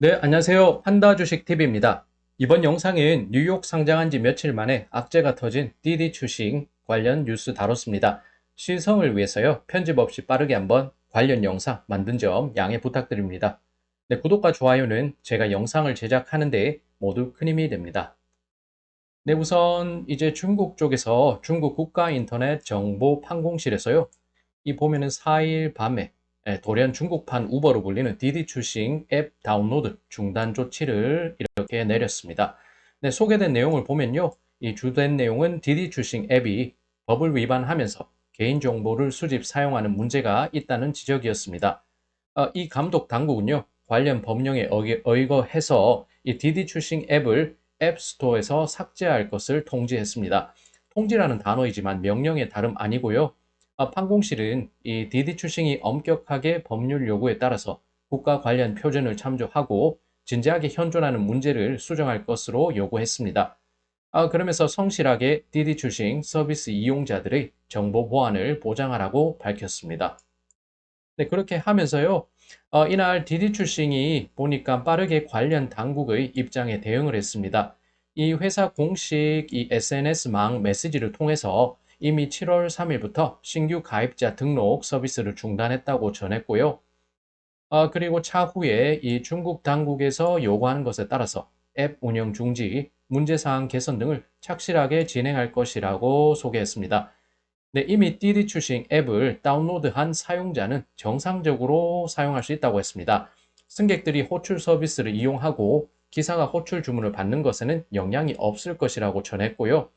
네, 안녕하세요. 환다주식TV입니다. 이번 영상은 뉴욕 상장한 지 며칠 만에 악재가 터진 디디 주식 관련 뉴스 다뤘습니다. 시성을 위해서요, 편집 없이 빠르게 한번 관련 영상 만든 점 양해 부탁드립니다. 네, 구독과 좋아요는 제가 영상을 제작하는 데 모두 큰 힘이 됩니다. 네, 우선 이제 중국 쪽에서 중국 국가인터넷정보판공실에서요, 이 보면은 4일 밤에 돌연 중국판 우버로 불리는 디디 출싱 앱 다운로드 중단 조치를 이렇게 내렸습니다. 네, 소개된 내용을 보면요. 이 주된 내용은 디디 출싱 앱이 법을 위반하면서 개인정보를 수집 사용하는 문제가 있다는 지적이었습니다. 이 감독 당국은요. 관련 법령에 의거해서 이 디디 출싱 앱을 앱스토어에서 삭제할 것을 통지했습니다. 통지라는 단어이지만 명령의 다름 아니고요. 판공실은 이 디디 출싱이 엄격하게 법률 요구에 따라서 국가 관련 표준을 참조하고 진지하게 현존하는 문제를 수정할 것으로 요구했습니다. 그러면서 성실하게 디디 출싱 서비스 이용자들의 정보 보안을 보장하라고 밝혔습니다. 네, 그렇게 하면서요, 이날 디디 출싱이 보니까 빠르게 관련 당국의 입장에 대응을 했습니다. 이 회사 공식 이 SNS망 메시지를 통해서 이미 7월 3일부터 신규 가입자 등록 서비스를 중단했다고 전했고요. 그리고 차후에 이 중국 당국에서 요구하는 것에 따라서 앱 운영 중지, 문제사항 개선 등을 착실하게 진행할 것이라고 소개했습니다. 네, 이미 띠디 출신 앱을 다운로드한 사용자는 정상적으로 사용할 수 있다고 했습니다. 승객들이 호출 서비스를 이용하고 기사가 호출 주문을 받는 것에는 영향이 없을 것이라고 전했고요.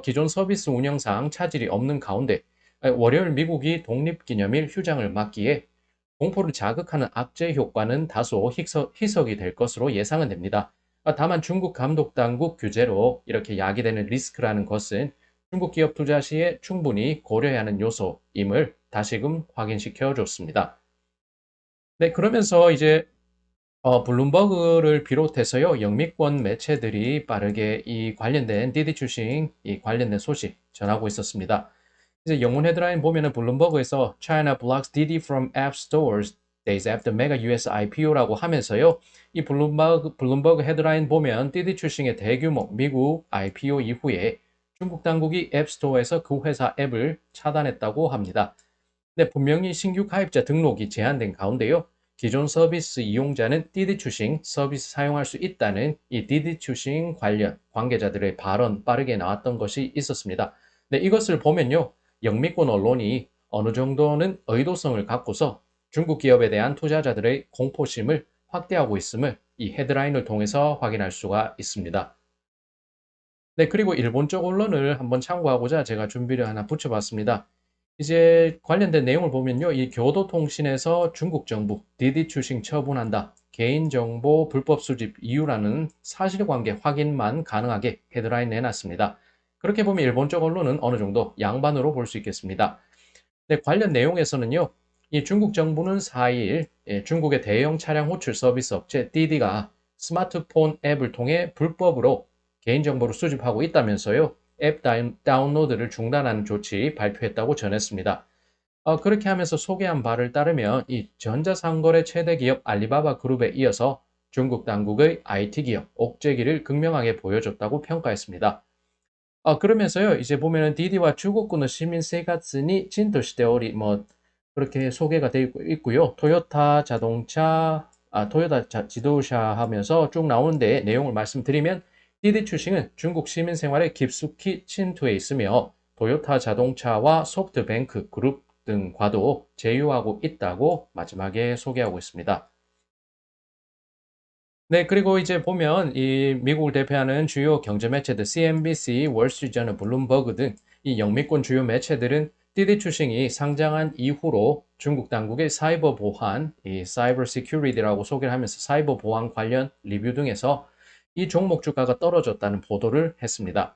기존 서비스 운영상 차질이 없는 가운데 월요일 미국이 독립기념일 휴장을 맞기에 공포를 자극하는 악재 효과는 다소 희석이 될 것으로 예상은 됩니다. 다만 중국 감독 당국 규제로 이렇게 야기되는 리스크라는 것은 중국 기업 투자 시에 충분히 고려해야 하는 요소임을 다시금 확인시켜 줬습니다. 네, 그러면서 이제 블룸버그를 비롯해서요, 영미권 매체들이 빠르게 이 관련된 디디 출신 이 관련된 소식 전하고 있었습니다. 이제 영문 헤드라인 보면은 블룸버그에서 China blocks Didi from app stores days after mega US IPO라고 하면서요. 이 블룸버그 헤드라인 보면 디디 출신의 대규모 미국 IPO 이후에 중국 당국이 앱스토어에서 그 회사 앱을 차단했다고 합니다. 네, 분명히 신규 가입자 등록이 제한된 가운데요. 기존 서비스 이용자는 디디 출신 서비스 사용할 수 있다는 이 디디 출신 관련 관계자들의 발언 빠르게 나왔던 것이 있었습니다. 네, 이것을 보면요. 영미권 언론이 어느 정도는 의도성을 갖고서 중국 기업에 대한 투자자들의 공포심을 확대하고 있음을 이 헤드라인을 통해서 확인할 수가 있습니다. 네, 그리고 일본 쪽 언론을 한번 참고하고자 제가 준비를 하나 붙여봤습니다. 이제 관련된 내용을 보면요. 이 교도통신에서 중국 정부 디디 출신 처분한다. 개인정보 불법 수집 이유라는 사실관계 확인만 가능하게 헤드라인 내놨습니다. 그렇게 보면 일본 쪽 언론은 어느 정도 양반으로 볼 수 있겠습니다. 네, 관련 내용에서는요. 이 중국 정부는 4일 중국의 대형 차량 호출 서비스 업체 디디가 스마트폰 앱을 통해 불법으로 개인정보를 수집하고 있다면서요. 앱 다운로드를 중단하는 조치 발표했다고 전했습니다. 그렇게 하면서 소개한 바를 따르면 이 전자상거래 최대 기업 알리바바 그룹에 이어서 중국 당국의 IT 기업 옥죄기를 극명하게 보여줬다고 평가했습니다. 그러면서요, 이제 보면은 디디와 중국군의 시민 생활이 진도시대오리 뭐 그렇게 소개가 되어 있고요. 토요타 지도샤 하면서 쭉 나오는데 내용을 말씀드리면 디디 출신은 중국 시민 생활에 깊숙이 침투해 있으며 토요타 자동차와 소프트뱅크 그룹 등과도 제휴하고 있다고 마지막에 소개하고 있습니다. 네, 그리고 이제 보면 이 미국을 대표하는 주요 경제 매체들 CNBC, 월스트리트저널, 블룸버그 등 이 영미권 주요 매체들은 디디 추싱이 상장한 이후로 중국 당국의 사이버 보안, 이 사이버 시큐리티라고 소개를 하면서 사이버 보안 관련 리뷰 등에서 이 종목 주가가 떨어졌다는 보도를 했습니다.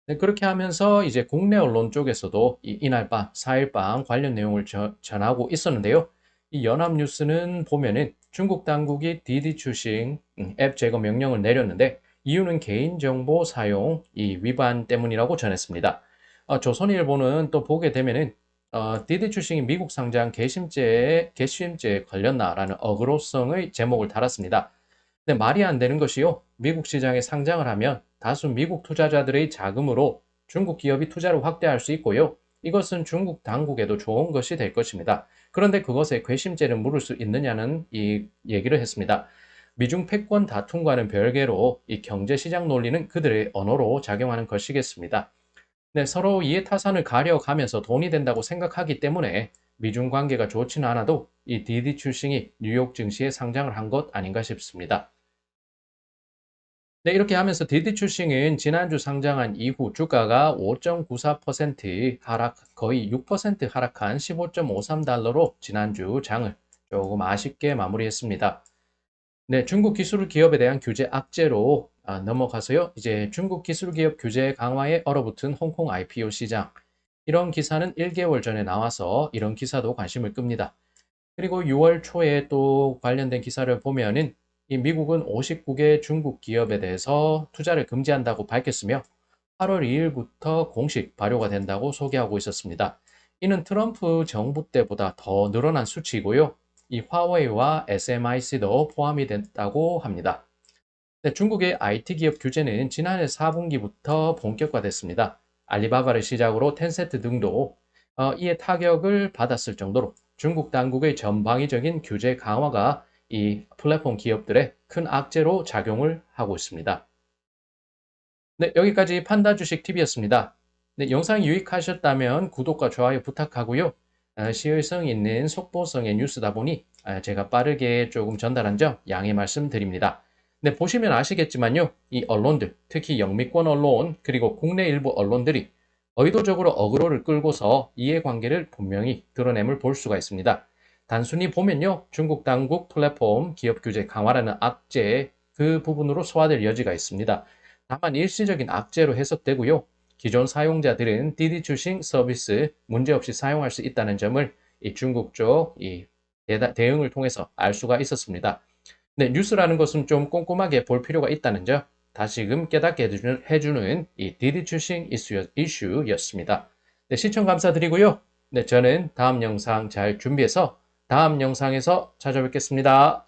네, 그렇게 하면서 이제 국내 언론 쪽에서도 이날 밤, 4일 밤 관련 내용을 전하고 있었는데요. 이 연합뉴스는 보면은 중국 당국이 디디 추싱 앱 제거 명령을 내렸는데 이유는 개인정보 사용 이 위반 때문이라고 전했습니다. 조선일보는 또 보게 되면은 디디 추싱이 미국 상장 개심죄에 걸렸나라는 어그로성의 제목을 달았습니다. 근데 말이 안 되는 것이요. 미국 시장에 상장을 하면 다수 미국 투자자들의 자금으로 중국 기업이 투자를 확대할 수 있고요. 이것은 중국 당국에도 좋은 것이 될 것입니다. 그런데 그것에 괘씸죄를 물을 수 있느냐는 이 얘기를 했습니다. 미중 패권 다툼과는 별개로 이 경제시장 논리는 그들의 언어로 작용하는 것이겠습니다. 네, 서로 이해타산을 가려가면서 돈이 된다고 생각하기 때문에 미중 관계가 좋지는 않아도 이 디디 출싱이 뉴욕 증시에 상장을 한 것 아닌가 싶습니다. 네, 이렇게 하면서 디디 출싱은 지난주 상장한 이후 주가가 5.94% 하락, 거의 6% 하락한 15.53달러로 지난주 장을 조금 아쉽게 마무리했습니다. 네, 중국 기술 기업에 대한 규제 악재로 넘어가서요. 이제 중국 기술 기업 규제 강화에 얼어붙은 홍콩 IPO 시장. 이런 기사는 1개월 전에 나와서 이런 기사도 관심을 끕니다. 그리고 6월 초에 또 관련된 기사를 보면은 이 미국은 59개 중국 기업에 대해서 투자를 금지한다고 밝혔으며 8월 2일부터 공식 발효가 된다고 소개하고 있었습니다. 이는 트럼프 정부 때보다 더 늘어난 수치이고요. 이 화웨이와 SMIC도 포함이 됐다고 합니다. 네, 중국의 IT 기업 규제는 지난해 4분기부터 본격화됐습니다. 알리바바를 시작으로 텐센트 등도 이에 타격을 받았을 정도로 중국 당국의 전방위적인 규제 강화가 이 플랫폼 기업들의 큰 악재로 작용을 하고 있습니다. 네, 여기까지 판다 주식 팁이었습니다. 네, 영상이 유익하셨다면 구독과 좋아요 부탁하고요. 시의성 있는 속보성의 뉴스다 보니 제가 빠르게 조금 전달한 점 양해 말씀드립니다. 네, 보시면 아시겠지만요. 이 언론들, 특히 영미권 언론 그리고 국내 일부 언론들이 의도적으로 어그로를 끌고서 이해관계를 분명히 드러냄을 볼 수가 있습니다. 단순히 보면요. 중국 당국 플랫폼 기업 규제 강화라는 악재 그 부분으로 소화될 여지가 있습니다. 다만 일시적인 악재로 해석되고요. 기존 사용자들은 디디 출싱 서비스 문제없이 사용할 수 있다는 점을 이 중국 쪽 대응을 통해서 알 수가 있었습니다. 네, 뉴스라는 것은 좀 꼼꼼하게 볼 필요가 있다는 점 다시금 깨닫게 해주는 이 디디 출싱 이슈였습니다. 네, 시청 감사드리고요. 네, 저는 다음 영상 잘 준비해서 다음 영상에서 찾아뵙겠습니다.